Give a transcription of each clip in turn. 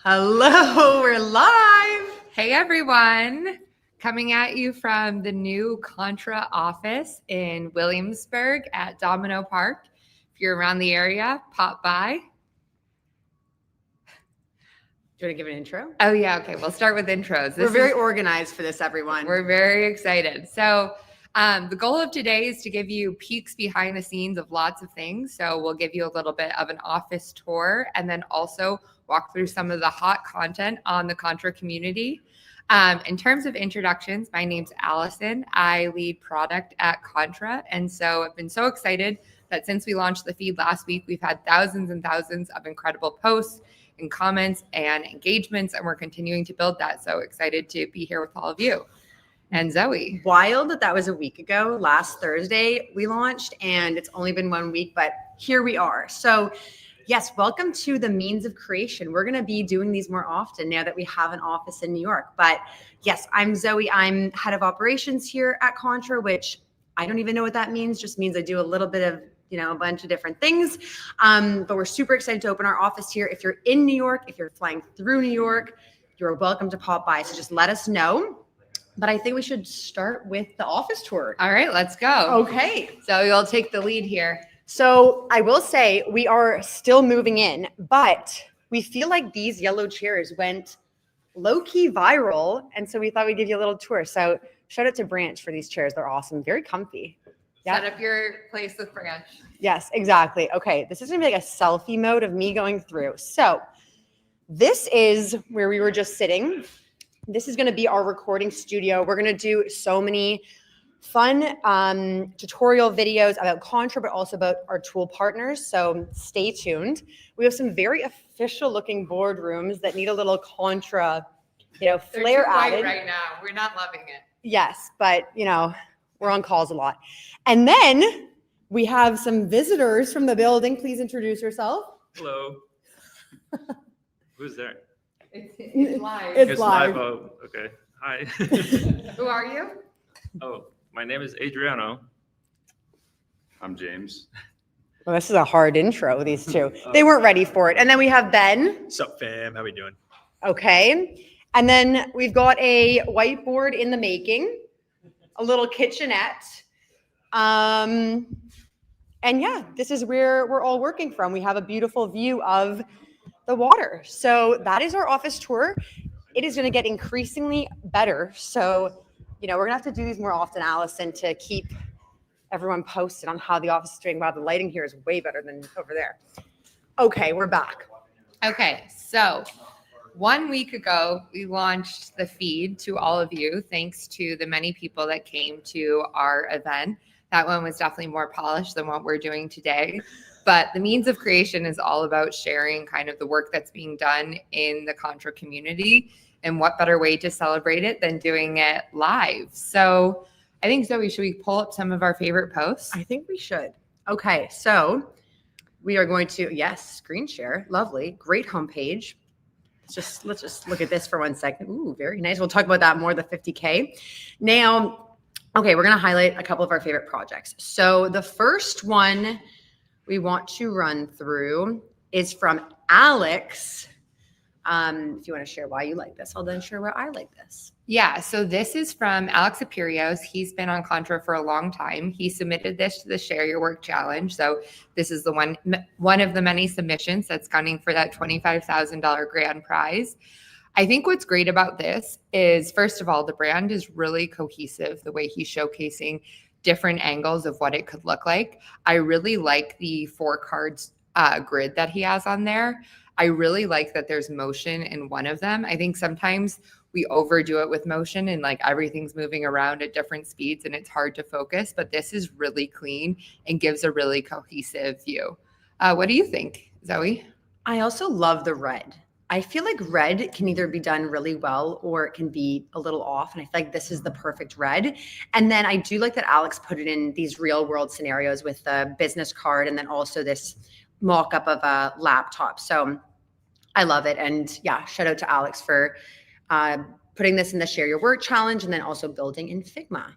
Hello, we're live. Hey everyone, coming at you from the new Contra office in Williamsburg at Domino Park. If you're around the area, pop by. Do you want to give an intro? Oh yeah, okay, we'll start with intros. We're very organized for this, everyone. We're very excited. So the goal of today is to give you peeks behind the scenes of lots of things. So we'll give you a little bit of an office tour and then also walk through some of the hot content on the Contra community. In terms of introductions, my name's Allison. I lead product at Contra. And so I've been so excited that since we launched the feed last week, we've had thousands and thousands of incredible posts and comments and engagements, and we're continuing to build that. So excited to be here with all of you. And Zoe. Wild that was a week ago. Last Thursday we launched, and it's only been 1 week, but here we are. So yes, welcome to the means of creation. We're going to be doing these more often now that we have an office in New York. But yes, I'm Zoe. I'm head of operations here at Contra, which I don't even know what that means. Just means I do a little bit of, a bunch of different things. But we're super excited to open our office here. If you're in New York, if you're flying through New York, you're welcome to pop by. So just let us know. But I think we should start with the office tour. All right, let's go. Okay. So you'll take the lead here. So I will say we are still moving in, but we feel like these yellow chairs went low-key viral. And so we thought we'd give you a little tour. So shout out to Branch for these chairs. They're awesome. Very comfy. Set up your place with Branch. Yes, exactly. Okay, this is going to be like a selfie mode of me going through. So this is where we were just sitting. This is going to be our recording studio. We're going to do so many fun tutorial videos about Contra, but also about our tool partners. So stay tuned. We have some very official looking boardrooms that need a little Contra, flair added. Right now, we're not loving it. Yes, but we're on calls a lot. And then we have some visitors from the building. Please introduce yourself. Hello. Who's there? It's live. It's live. Oh, okay. Hi. Who are you? Oh, my name is Adriano. I'm James. Well, this is a hard intro, these two. They weren't ready for it. And then we have Ben. What's up, fam? How we doing? Okay. And then we've got a whiteboard in the making, a little kitchenette. And yeah, this is where we're all working from. We have a beautiful view of the water. So that is our office tour. It is going to get increasingly better. So, we're going to have to do these more often, Allison, to keep everyone posted on how the office is doing. Wow, the lighting here is way better than over there. Okay, we're back. Okay, so 1 week ago, we launched the feed to all of you, thanks to the many people that came to our event. That one was definitely more polished than what we're doing today. But the means of creation is all about sharing kind of the work that's being done in the Contra community. And what better way to celebrate it than doing it live? So I think, Zoe, should we pull up some of our favorite posts? I think we should. Okay, so we are going to, yes, screen share. Lovely. Great homepage. Let's just look at this for 1 second. Ooh, very nice. We'll talk about that more, the 50K. Now, okay, we're going to highlight a couple of our favorite projects. So the first one we want to run through is from Alex. If you want to share why you like this, I'll then share why I like this. Yeah, so this is from Alex Apirios. He's been on Contra for a long time. He submitted this to the Share Your Work Challenge. So this is the one of the many submissions that's gunning for that $25,000 grand prize. I think what's great about this is, first of all, the brand is really cohesive, the way he's showcasing different angles of what it could look like. I really like the 4 cards grid that he has on there. I really like that there's motion in one of them. I think sometimes we overdo it with motion and like everything's moving around at different speeds and it's hard to focus, but this is really clean and gives a really cohesive view. What do you think, Zoe? I also love the red. I feel like red can either be done really well or it can be a little off. And I feel like this is the perfect red. And then I do like that Alex put it in these real world scenarios with the business card and then also this mock-up of a laptop. So I love it. And yeah, shout out to Alex for putting this in the Share Your Work Challenge and then also building in Figma.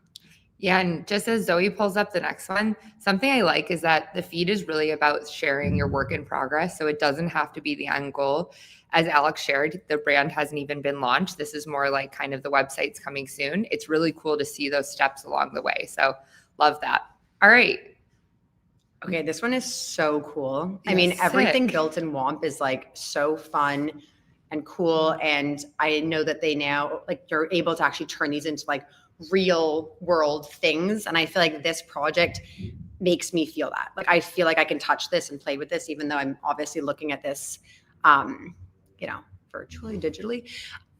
Yeah, and just as Zoe pulls up the next one, something I like is that the feed is really about sharing your work in progress. So it doesn't have to be the end goal. As Alex shared, the brand hasn't even been launched. This is more like kind of the website's coming soon. It's really cool to see those steps along the way. So love that. All right. Okay, this one is so cool. I Yeah, mean, everything sick. built in WOMP is like so fun and cool. And I know that they now, like, you're able to actually turn these into like real world things. And I feel like this project makes me feel that. Like, I feel like I can touch this and play with this, even though I'm obviously looking at this, you know, virtually, digitally.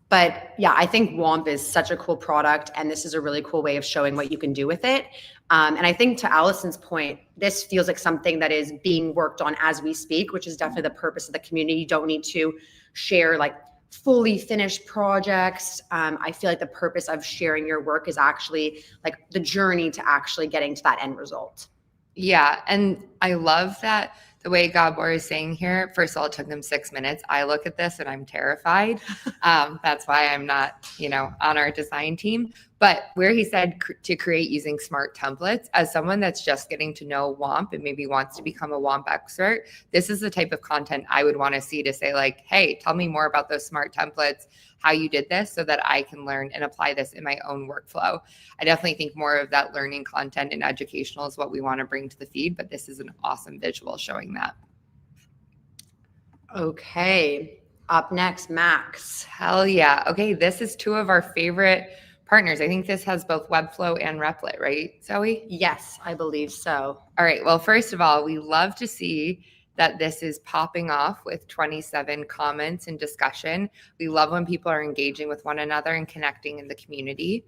But yeah, I think WOMP is such a cool product, and this is a really cool way of showing what you can do with it. And I think to Allison's point, this feels like something that is being worked on as we speak, which is definitely the purpose of the community. You don't need to share like fully finished projects. I feel like the purpose of sharing your work is actually like the journey to actually getting to that end result. Yeah. And I love that the way Gabor is saying here, first of all, it took them 6 minutes. I look at this and I'm terrified. That's why I'm not, on our design team. But where he said to create using smart templates, as someone that's just getting to know WOMP and maybe wants to become a WOMP expert, this is the type of content I would want to see to say like, hey, tell me more about those smart templates, how you did this so that I can learn and apply this in my own workflow. I definitely think more of that learning content and educational is what we want to bring to the feed, but this is an awesome visual showing that. Okay, up next, Max. Hell yeah. Okay, this is two of our favorite partners. I think this has both Webflow and Replit, right, Zoe? Yes, I believe so. All right, well, first of all, we love to see that this is popping off with 27 comments and discussion. We love when people are engaging with one another and connecting in the community.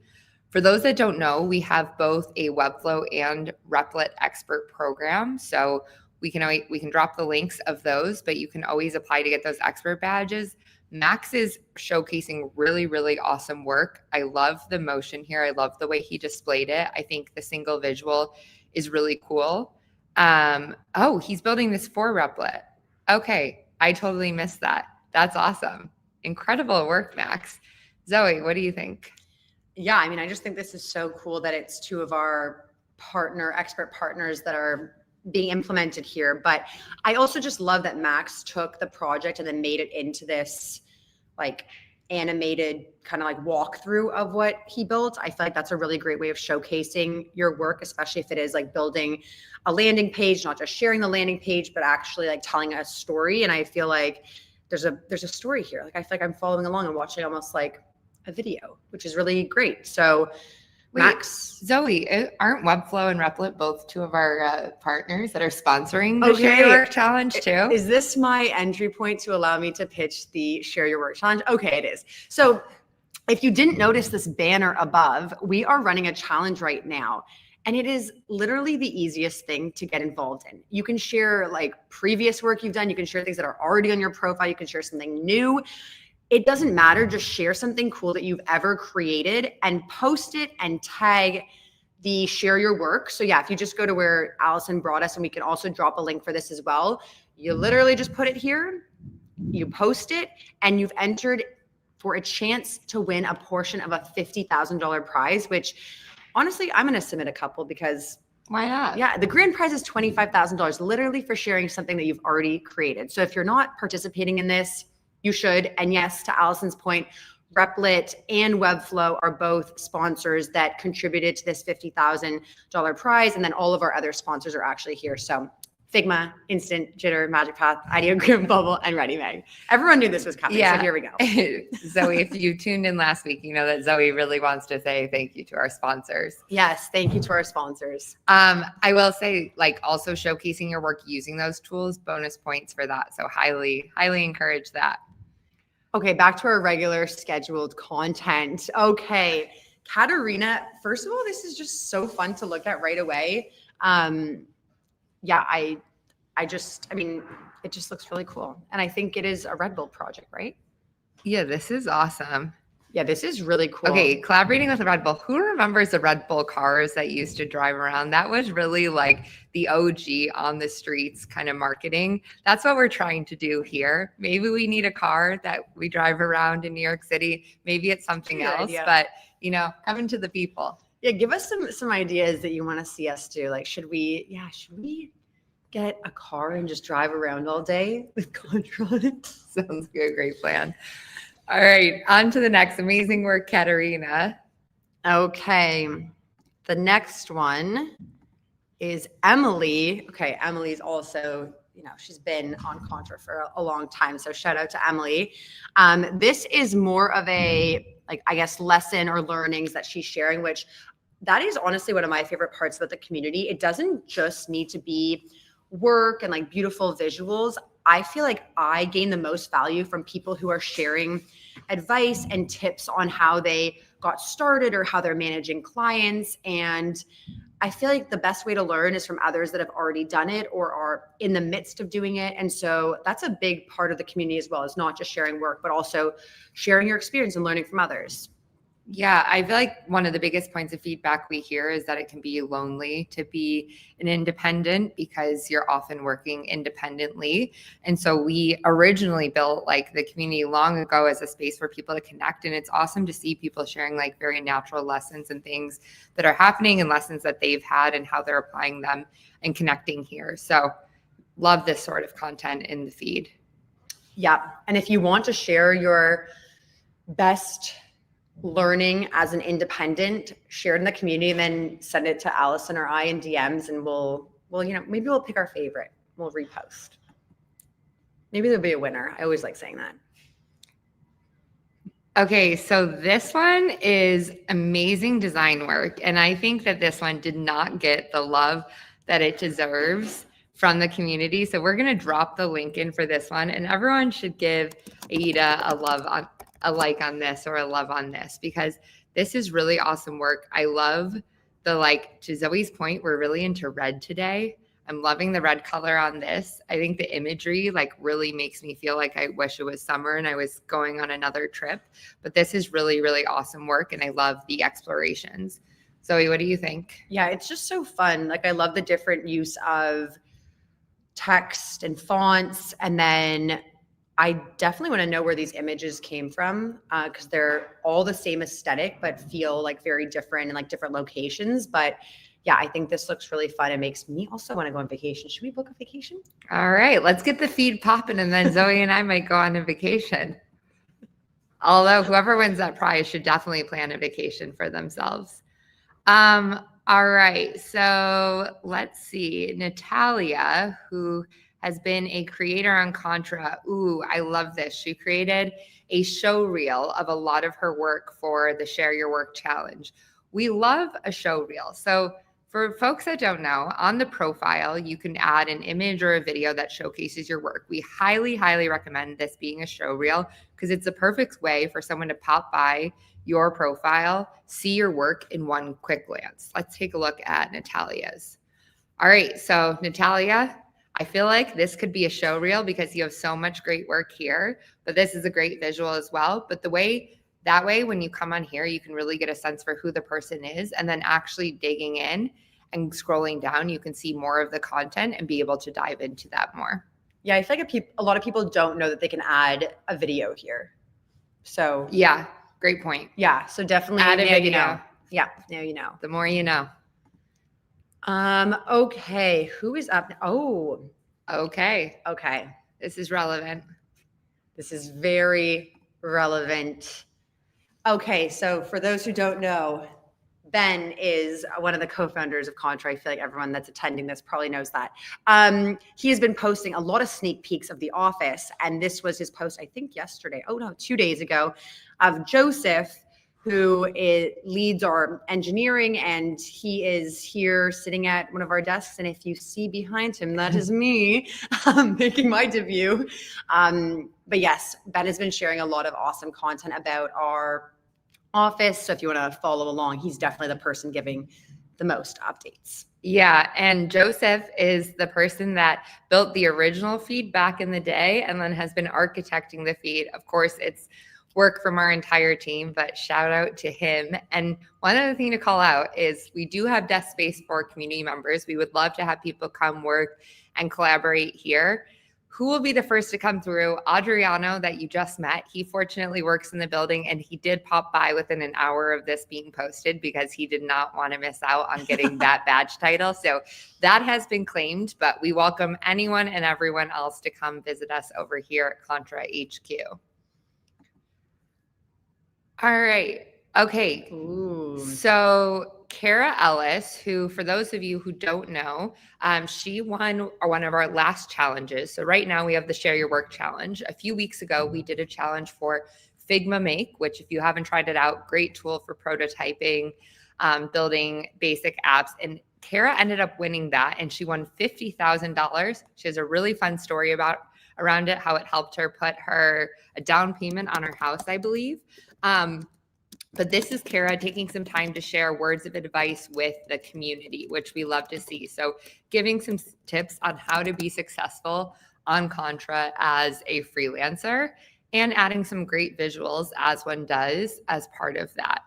For those that don't know, we have both a Webflow and Replit expert program. So we can drop the links of those, but you can always apply to get those expert badges. Max is showcasing really, really awesome work. I love the motion here. I love the way he displayed it. I think the single visual is really cool. Oh, he's building this for Replit. Okay, I totally missed that. That's awesome. Incredible work, Max. Zoe, what do you think? Yeah, I mean, I just think this is so cool that it's two of our expert partners that are being implemented here. But I also just love that Max took the project and then made it into this like animated kind of like walkthrough of what he built. I feel like that's a really great way of showcasing your work, especially if it is like building a landing page, not just sharing the landing page, but actually like telling a story. And I feel like there's a story here. Like I feel like I'm following along and watching almost like a video, which is really great. So wait, Max. Zoe, aren't Webflow and Replit both two of our partners that are sponsoring the Share Your Work Challenge too? Is this my entry point to allow me to pitch the Share Your Work Challenge? Okay, it is. So if you didn't notice this banner above, we are running a challenge right now. And it is literally the easiest thing to get involved in. You can share like previous work you've done. You can share things that are already on your profile. You can share something new. It doesn't matter. Just share something cool that you've ever created and post it and tag the Share Your Work. So yeah, if you just go to where Allison brought us, and we can also drop a link for this as well. You literally just put it here, you post it, and you've entered for a chance to win a portion of a $50,000 prize, which honestly, I'm going to submit a couple because why not? Yeah, the grand prize is $25,000 literally for sharing something that you've already created. So if you're not participating in this, you should. And yes, to Allison's point, Replit and Webflow are both sponsors that contributed to this $50,000 prize. And then all of our other sponsors are actually here. So Figma, Instant, Jitter, Magic Path, Ideogram, Bubble, and ReadyMag. Everyone knew this was coming, so here we go. Zoe, if you tuned in last week, you know that Zoe really wants to say thank you to our sponsors. Yes, thank you to our sponsors. I will say, like, also showcasing your work using those tools, bonus points for that. So highly, highly encourage that. Okay, back to our regular scheduled content. Okay, Katerina, first of all, this is just so fun to look at right away. Yeah, I mean, it just looks really cool. And I think it is a Red Bull project, right? Yeah, this is awesome. Yeah, this is really cool. Okay, collaborating with Red Bull. Who remembers the Red Bull cars that used to drive around? That was really like the OG on the streets kind of marketing. That's what we're trying to do here. Maybe we need a car that we drive around in New York City. Maybe it's something else, but coming to the people. Yeah, give us some ideas that you want to see us do. Like, should we get a car and just drive around all day with Contra on it? Sounds like a great plan. All right, on to the next. Amazing work, Katerina. Okay, the next one is Emily. Okay, Emily's also, she's been on Contra for a long time. So shout out to Emily. This is more of a, like, I guess, lesson or learnings that she's sharing, which that is honestly one of my favorite parts about the community. It doesn't just need to be work and like beautiful visuals. I feel like I gain the most value from people who are sharing advice and tips on how they got started or how they're managing clients. And I feel like the best way to learn is from others that have already done it or are in the midst of doing it. And so that's a big part of the community as well. It's not just sharing work, but also sharing your experience and learning from others. Yeah, I feel like one of the biggest points of feedback we hear is that it can be lonely to be an independent because you're often working independently. And so we originally built like the community long ago as a space for people to connect. And it's awesome to see people sharing like very natural lessons and things that are happening and lessons that they've had and how they're applying them and connecting here. So love this sort of content in the feed. Yeah. And if you want to share your best learning as an independent, share it in the community, and then send it to Allison or I in DMs, and we'll maybe we'll pick our favorite. We'll repost. Maybe there'll be a winner. I always like saying that. Okay, so this one is amazing design work, and I think that this one did not get the love that it deserves from the community. So we're gonna drop the link in for this one, and everyone should give Aida a like on this or a love on this because this is really awesome work. I love the, like, to Zoe's point, we're really into red today. I'm loving the red color on this. I think the imagery like really makes me feel like I wish it was summer and I was going on another trip, but this is really, really awesome work. And I love the explorations. Zoe, what do you think? Yeah, it's just so fun. Like, I love the different use of text and fonts, and then I definitely want to know where these images came from because they're all the same aesthetic, but feel like very different in like different locations. But yeah, I think this looks really fun. It makes me also want to go on vacation. Should we book a vacation? All right, let's get the feed popping and then Zoe and I might go on a vacation. Although whoever wins that prize should definitely plan a vacation for themselves. All right, so let's see. Natalia, who has been a creator on Contra. Ooh, I love this. She created a show reel of a lot of her work for the Share Your Work Challenge. We love a show reel. So for folks that don't know, on the profile, you can add an image or a video that showcases your work. We highly, highly recommend this being a show reel because it's a perfect way for someone to pop by your profile, see your work in one quick glance. Let's take a look at Natalia's. All right, so Natalia, I feel like this could be a show reel because you have so much great work here, but this is a great visual as well. But that way, when you come on here, you can really get a sense for who the person is, and then actually digging in and scrolling down, you can see more of the content and be able to dive into that more. Yeah, I feel like a lot of people don't know that they can add a video here. So yeah, great point. Yeah, so definitely add a video. You know. Yeah, now you know. The more you know. Okay, who is up? Oh, okay. This is relevant. This is very relevant. Okay, so for those who don't know, Ben is one of the co-founders of Contra. I feel like everyone that's attending this probably knows that. He has been posting a lot of sneak peeks of The Office, and this was his post, I think 2 days ago, of Joseph, who leads our engineering, and he is here sitting at one of our desks. And if you see behind him, that is me making my debut. But yes, Ben has been sharing a lot of awesome content about our office. So if you want to follow along, he's definitely the person giving the most updates. Yeah, and Joseph is the person that built the original feed back in the day and then has been architecting the feed. Of course, it's work from our entire team, but shout out to him. And one other thing to call out is we do have desk space for community members. We would love to have people come work and collaborate here. Who will be the first to come through? Adriano, that you just met. He fortunately works in the building, and he did pop by within an hour of this being posted because he did not want to miss out on getting that badge title. So that has been claimed, but we welcome anyone and everyone else to come visit us over here at Contra HQ. All right. Okay. Ooh. So Kara Ellis, who, for those of you who don't know, she won one of our last challenges. So right now we have the Share Your Work Challenge. A few weeks ago, we did a challenge for Figma Make, which if you haven't tried it out, great tool for prototyping, building basic apps. And Kara ended up winning that, and she won $50,000. She has a really fun story around it, how it helped her put a down payment on her house, I believe. But this is Kara taking some time to share words of advice with the community, which we love to see. So giving some tips on how to be successful on Contra as a freelancer and adding some great visuals as one does as part of that.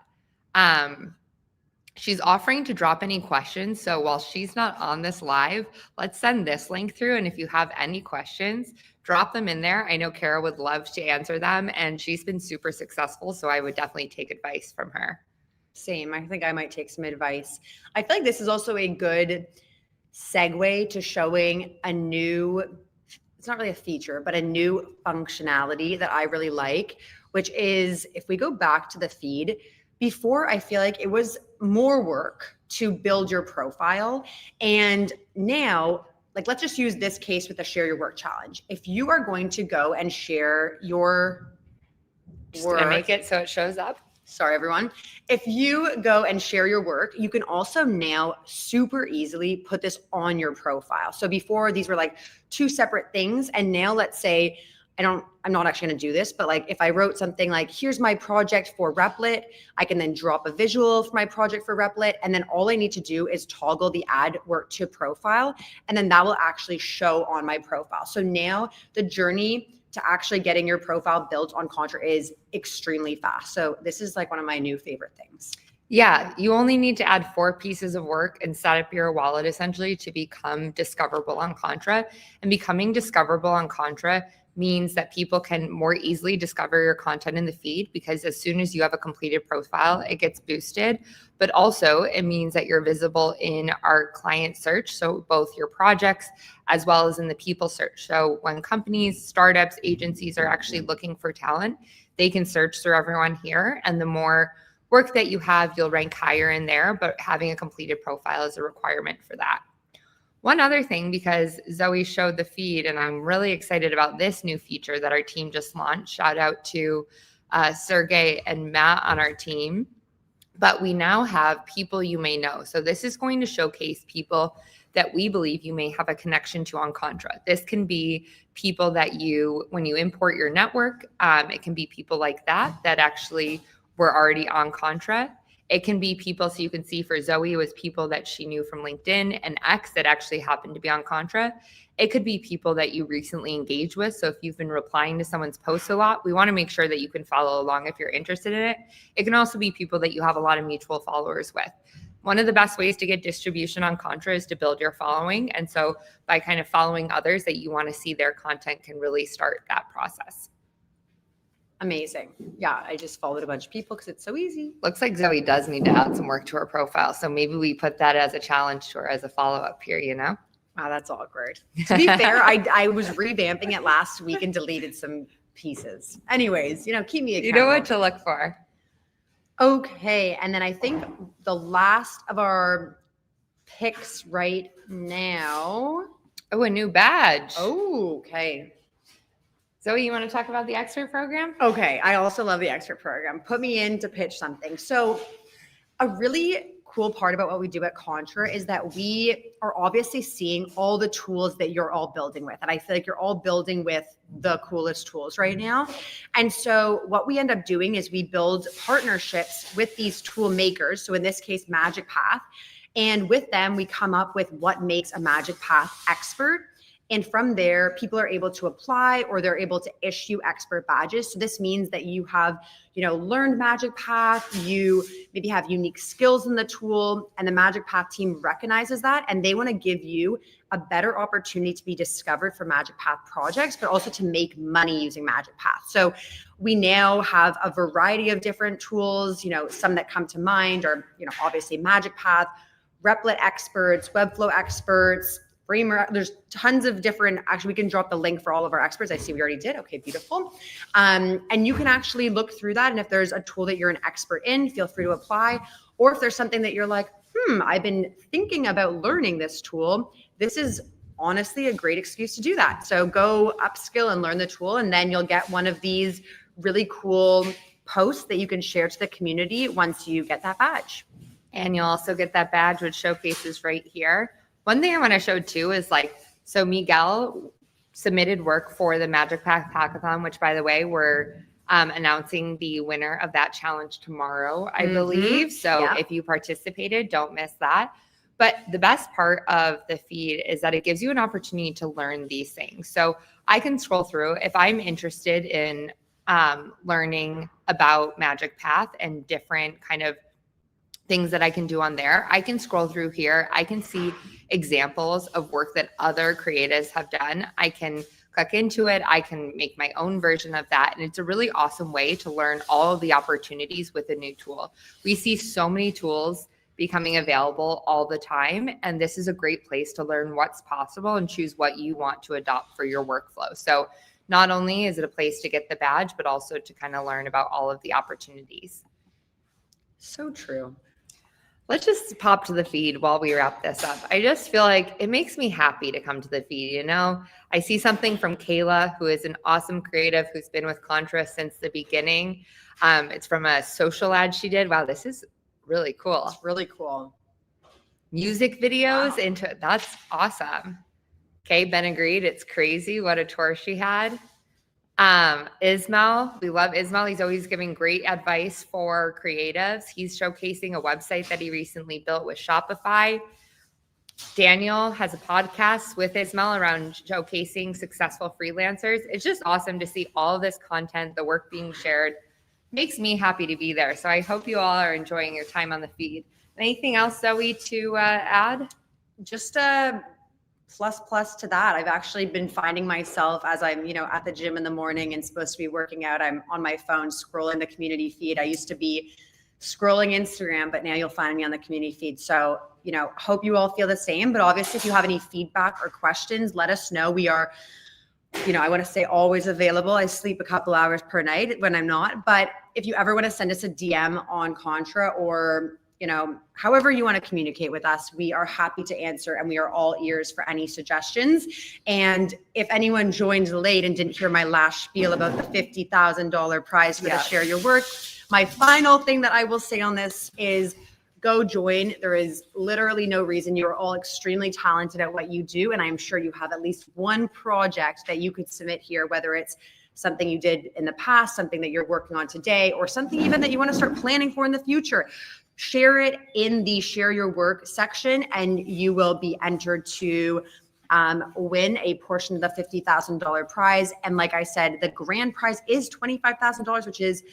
She's offering to drop any questions. So while she's not on this live, let's send this link through. And if you have any questions, drop them in there. I know Kara would love to answer them, and she's been super successful. So I would definitely take advice from her. Same. I think I might take some advice. I feel like this is also a good segue to showing a new, it's not really a feature, but a new functionality that I really like, which is if we go back to the feed, before I feel like it was more work to build your profile. And now, like, let's just use this case with the Share Your Work Challenge. If you are going to go and share your work, gonna make it so it shows up. Sorry, everyone. If you go and share your work, you can also now super easily put this on your profile. So before, these were like two separate things. And now let's say, I'm not actually going to do this, but like if I wrote something like, here's my project for Replit, I can then drop a visual for my project for Replit. And then all I need to do is toggle the add work to profile. And then that will actually show on my profile. So now the journey to actually getting your profile built on Contra is extremely fast. So this is like one of my new favorite things. Yeah, you only need to add 4 pieces of work and set up your wallet essentially to become discoverable on Contra. And becoming discoverable on Contra means that people can more easily discover your content in the feed, because as soon as you have a completed profile, it gets boosted. But also it means that you're visible in our client search. So both your projects as well as in the people search. So when companies, startups, agencies are actually looking for talent, they can search through everyone here. And the more work that you have, you'll rank higher in there, but having a completed profile is a requirement for that. One other thing, because Zoe showed the feed, and I'm really excited about this new feature that our team just launched. Shout out to Sergey and Matt on our team. But we now have people you may know. So this is going to showcase people that we believe you may have a connection to on Contra. This can be people that you, when you import your network, it can be people like that actually were already on Contra. It can be people, so you can see for Zoe, it was people that she knew from LinkedIn and X that actually happened to be on Contra. It could be people that you recently engaged with. So if you've been replying to someone's posts a lot, we want to make sure that you can follow along if you're interested in it. It can also be people that you have a lot of mutual followers with. One of the best ways to get distribution on Contra is to build your following. And so by kind of following others that you want to see their content can really start that process. Amazing. Yeah, I just followed a bunch of people because it's so easy. Looks like Zoe does need to add some work to her profile. So maybe we put that as a challenge to her as a follow-up here, you know? Wow, that's awkward. To be fair, I was revamping it last week and deleted some pieces. Anyways, keep me accountable. You know what to look for. Okay, and then I think the last of our picks right now. Oh, a new badge. Oh, okay. Zoe, you want to talk about the expert program? Okay, I also love the expert program. Put me in to pitch something. So a really cool part about what we do at Contra is that we are obviously seeing all the tools that you're all building with. And I feel like you're all building with the coolest tools right now. And so what we end up doing is we build partnerships with these tool makers. So in this case, Magic Path. And with them, we come up with what makes a Magic Path expert. And from there, people are able to apply or they're able to issue expert badges. So this means that you have, learned Magic Path, you maybe have unique skills in the tool, and the Magic Path team recognizes that, and they want to give you a better opportunity to be discovered for Magic Path projects, but also to make money using Magic Path. So we now have a variety of different tools, some that come to mind are, obviously Magic Path, Replit experts, Webflow experts, Framer. There's tons of different, actually we can drop the link for all of our experts. I see we already did. Okay, beautiful. And you can actually look through that. And if there's a tool that you're an expert in, feel free to apply. Or if there's something that you're like, I've been thinking about learning this tool, this is honestly a great excuse to do that. So go upskill and learn the tool, and then you'll get one of these really cool posts that you can share to the community once you get that badge. And you'll also get that badge, which showcases right here. One thing I want to show too is so Miguel submitted work for the Magic Path Hackathon, which by the way, we're announcing the winner of that challenge tomorrow, I believe. So if you participated, don't miss that. But the best part of the feed is that it gives you an opportunity to learn these things. So I can scroll through if I'm interested in learning about Magic Path and different kind of things that I can do on there. I can scroll through here. I can see examples of work that other creatives have done. I can click into it. I can make my own version of that. And it's a really awesome way to learn all of the opportunities with a new tool. We see so many tools becoming available all the time. And this is a great place to learn what's possible and choose what you want to adopt for your workflow. So not only is it a place to get the badge, but also to kind of learn about all of the opportunities. So true. Let's just pop to the feed while we wrap this up. I just feel like it makes me happy to come to the feed. I see something from Kayla, who is an awesome creative who's been with Contra since the beginning. It's from a social ad she did. Wow, this is really cool. It's really cool. Music videos into it. That's awesome. Okay, Ben agreed. It's crazy what a tour she had. Ismail, we love Ismail. He's always giving great advice for creatives. He's showcasing a website that he recently built with Shopify. Daniel has a podcast with Ismail around showcasing successful freelancers. It's just awesome to see all of this content, the work being shared. Makes me happy to be there. So I hope you all are enjoying your time on the feed. Anything else, Zoe, to add? Just plus to that, I've actually been finding myself as I'm, at the gym in the morning and supposed to be working out, I'm on my phone scrolling the community feed. I used to be scrolling Instagram, but now you'll find me on the community feed. So, hope you all feel the same. But obviously, if you have any feedback or questions, let us know. We are, I want to say always available. I sleep a couple hours per night when I'm not. But if you ever want to send us a DM on Contra or however you want to communicate with us, we are happy to answer, and we are all ears for any suggestions. And if anyone joined late and didn't hear my last spiel about the $50,000 prize for the Share Your Work, my final thing that I will say on this is go join. There is literally no reason. You are all extremely talented at what you do, and I'm sure you have at least one project that you could submit here, whether it's something you did in the past, something that you're working on today, or something even that you want to start planning for in the future. Share it in the Share Your Work section, and you will be entered to win a portion of the $50,000 prize. And like I said, the grand prize is $25,000, which is,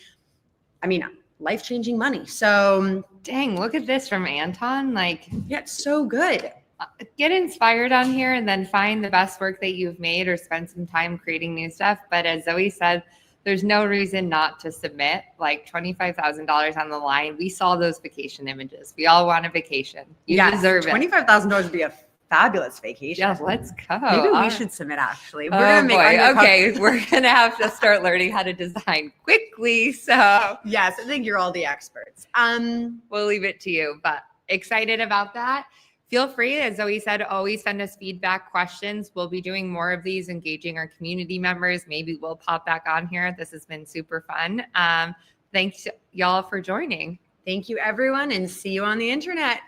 life-changing money. So dang, look at this from Anton. It's so good. Get inspired on here and then find the best work that you've made or spend some time creating new stuff. But as Zoe said, there's no reason not to submit. $25,000 on the line. We saw those vacation images. We all want a vacation. You deserve it. $25,000 would be a fabulous vacation. Yeah, let's go. Maybe we should submit, actually. We're gonna make we're gonna have to start learning how to design quickly. So yes, I think you're all the experts. We'll leave it to you, but excited about that. Feel free, as Zoe said, always send us feedback, questions. We'll be doing more of these, engaging our community members. Maybe we'll pop back on here. This has been super fun. Thanks y'all for joining. Thank you, everyone, and see you on the internet.